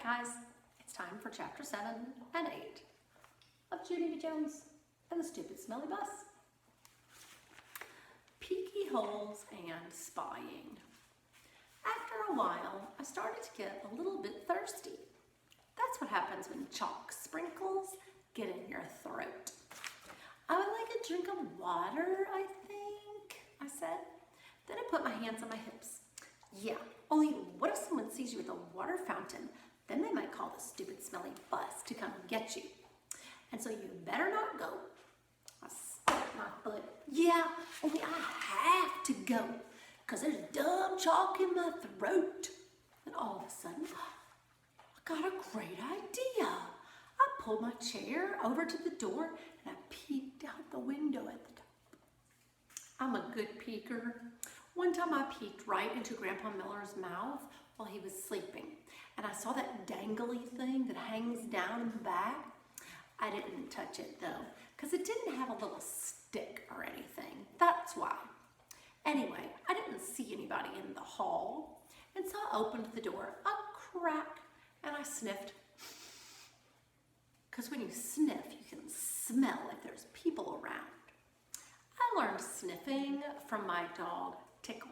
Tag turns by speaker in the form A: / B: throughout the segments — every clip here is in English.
A: guys, it's time for chapter 7 and 8 of Junie Jones and the Stupid Smelly Bus. Peeky holes and spying. After a while, I started to get a little bit thirsty. That's what happens when chalk sprinkles get in your throat. I would like a drink of water, I think, I said. Then I put my hands on my hips. Yeah, only what if someone sees you at the water fountain? Then they might call the stupid smelly bus to come get you. And so you better not go. I stamped my foot. Yeah, only I have to go, because there's dumb chalk in my throat. And all of a sudden, I got a great idea. I pulled my chair over to the door and I peeked out the window at the top. I'm a good peeker. One time I peeked right into Grandpa Miller's mouth while he was sleeping, and I saw that dangly thing that hangs down in the back. I didn't touch it though, because it didn't have a little stick or anything. That's why. Anyway, I didn't see anybody in the hall, and so I opened the door a crack and I sniffed. Because when you sniff, you can smell if there's people around. I learned sniffing from my dog, Tickle.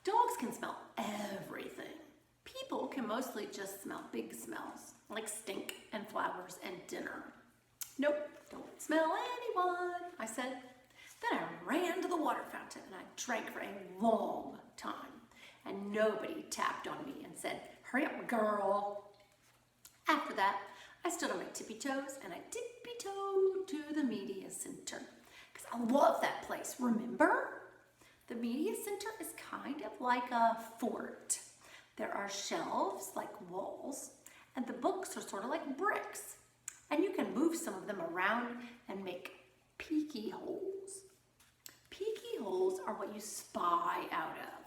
A: Dogs can smell everything. People can mostly just smell big smells, like stink and flowers and dinner. Nope, don't smell anyone, I said. Then I ran to the water fountain and I drank for a long time. And nobody tapped on me and said, "Hurry up, girl." After that, I stood on my tippy toes and I tippy-toed to the media center. Because I love that place, remember? The media center is kind of like a fort. There are shelves like walls, and the books are sort of like bricks. And you can move some of them around and make peeky holes. Peeky holes are what you spy out of.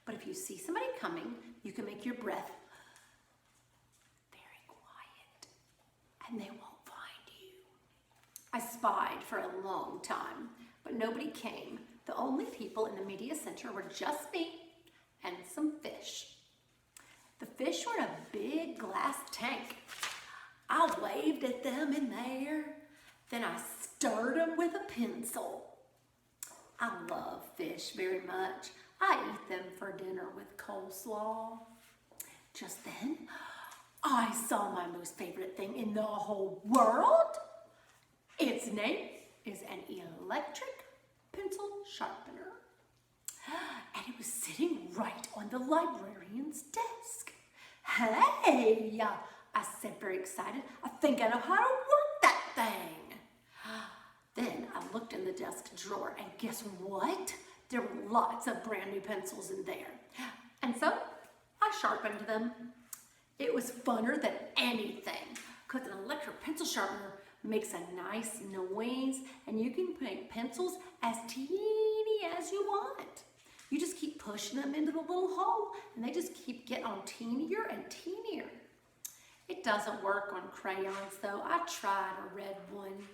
A: But if you see somebody coming, you can make your breath very quiet, and they won't find you. I spied for a long time, but nobody came. The only people in the media center were just me and some fish. The fish were in a big glass tank. I waved at them in there. Then I stirred them with a pencil. I love fish very much. I eat them for dinner with coleslaw. Just then, I saw my most favorite thing in the whole world. Its name is an electric pencil sharpener. And it was sitting right on the librarian's desk. "Hey," I said very excited, "I think I know how to work that thing." Then I looked in the desk drawer and guess what? There were lots of brand new pencils in there. And so I sharpened them. It was funner than anything because an electric pencil sharpener makes a nice noise and you can make pencils as teeny as you want. You just keep pushing them into the little hole and they just keep getting on teenier and teenier. It doesn't work on crayons though. I tried a red one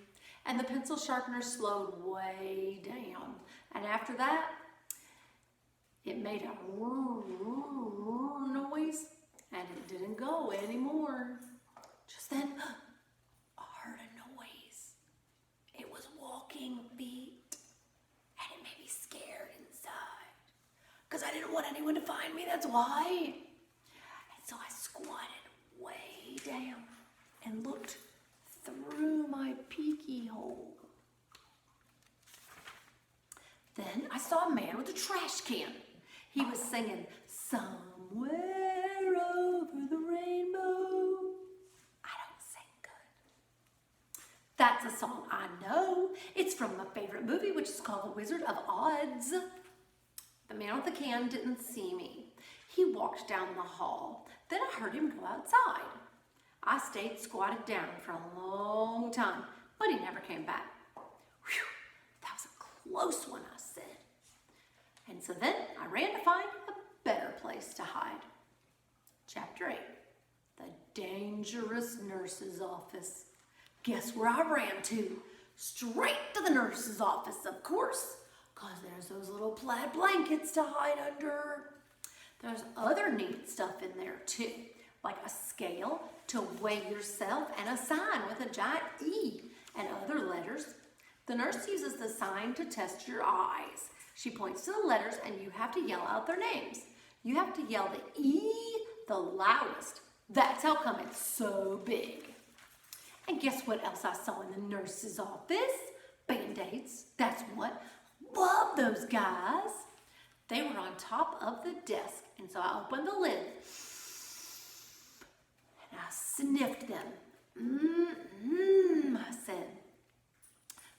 A: and the pencil sharpener slowed way down. And after that, it made a noise and it didn't go anymore. Just then, I heard a noise. It was walking feet and it made me scared inside because I didn't want anyone to find me, that's why. And so I squatted way down and looked through my peeky hole. Then I saw a man with a trash can. He was singing, "Somewhere over the rainbow." I don't sing good. That's a song I know. It's from my favorite movie, which is called The Wizard of Oz. The man with the can didn't see me. He walked down the hall. Then I heard him go outside. I stayed squatted down for a long time, but he never came back. Whew, that was a close one, I said. And so then I ran to find a better place to hide. Chapter 8, the dangerous nurse's office. Guess where I ran to? Straight to the nurse's office, of course, because there's those little plaid blankets to hide under. There's other neat stuff in there too, like a scale to weigh yourself and a sign with a giant E and other letters. The nurse uses the sign to test your eyes. She points to the letters and you have to yell out their names. You have to yell the E the loudest. That's how come it's so big. And guess what else I saw in the nurse's office? Band-Aids, that's what. Love those guys. They were on top of the desk, and so I opened the lid and I sniffed them. I said,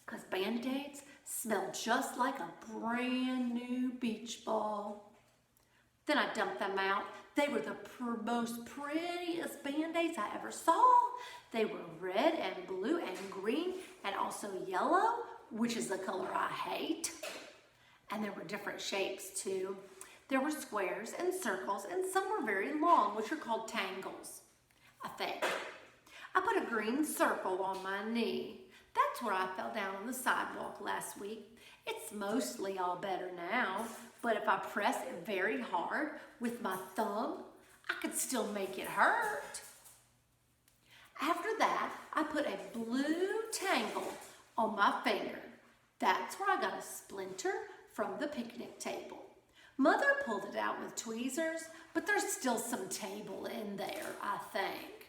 A: because Band-Aids smell just like a brand new beach ball. Then I dumped them out. They were the most prettiest Band-Aids I ever saw. They were red and blue and green and also yellow, which is the color I hate. And there were different shapes too. There were squares and circles and some were very long, which are called tangles, I think. I put a green circle on my knee. That's where I fell down on the sidewalk last week. It's mostly all better now, but if I press it very hard with my thumb, I could still make it hurt. After that, I put a blue tangle on my finger. That's where I got a splinter from the picnic table. Mother pulled it out with tweezers, but there's still some table in there, I think.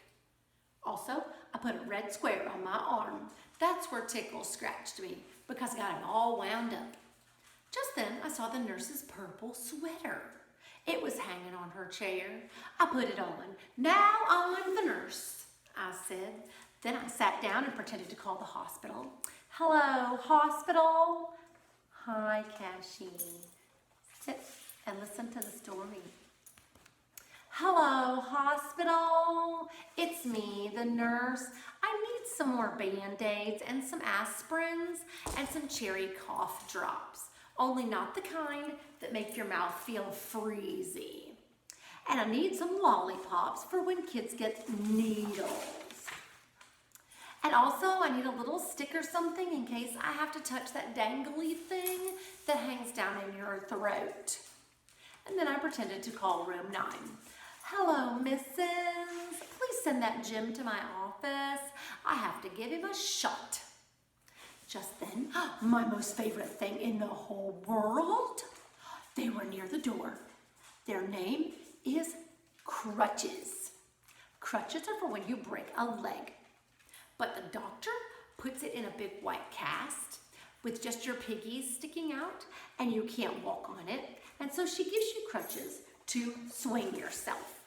A: Also, I put a red square on my arm. That's where Tickle scratched me because I got him all wound up. Just then, I saw the nurse's purple sweater. It was hanging on her chair. I put it on. Now I'm the nurse, I said. Then I sat down and pretended to call the hospital. Hello, hospital. Hi, Cassie. Sit and listen to the story. Hello, hospital. It's me, the nurse. I need some more Band-Aids and some aspirins and some cherry cough drops. Only not the kind that make your mouth feel freezy. And I need some lollipops for when kids get needles. And also, I need a little stick or something in case I have to touch that dangly thing that hangs down in your throat. And then I pretended to call room 9. Hello, Mrs. Please send that Jim to my office. I have to give him a shot. Just then, my most favorite thing in the whole world, they were near the door. Their name is crutches. Crutches are for when you break a leg. But the doctor puts it in a big white cast with just your piggies sticking out and you can't walk on it. And so she gives you crutches to swing yourself.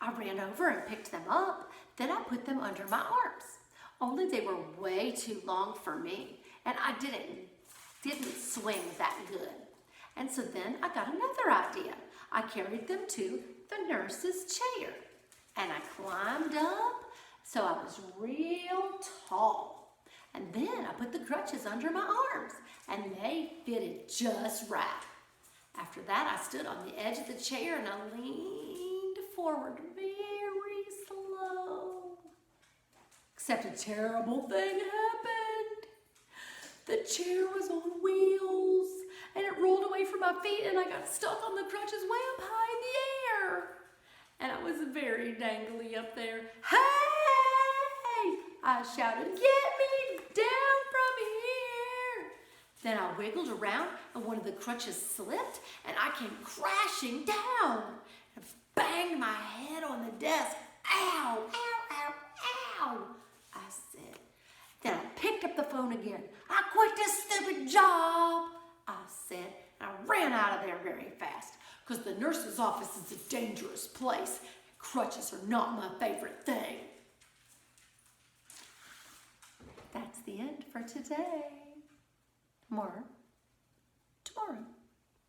A: I ran over and picked them up. Then I put them under my arms. Only they were way too long for me and I didn't swing that good. And so then I got another idea. I carried them to the nurse's chair and I climbed up. So I was real tall. And then I put the crutches under my arms and they fitted just right. After that, I stood on the edge of the chair and I leaned forward very slow. Except a terrible thing happened. The chair was on wheels and it rolled away from my feet and I got stuck on the crutches way up high in the air. And I was very dangly up there. Hey! I shouted, get me down from here. Then I wiggled around and one of the crutches slipped and I came crashing down and banged my head on the desk. Ow, ow, ow, ow, I said. Then I picked up the phone again. I quit this stupid job, I said. And I ran out of there very fast because the nurse's office is a dangerous place. Crutches are not my favorite thing. That's the end for today. More tomorrow.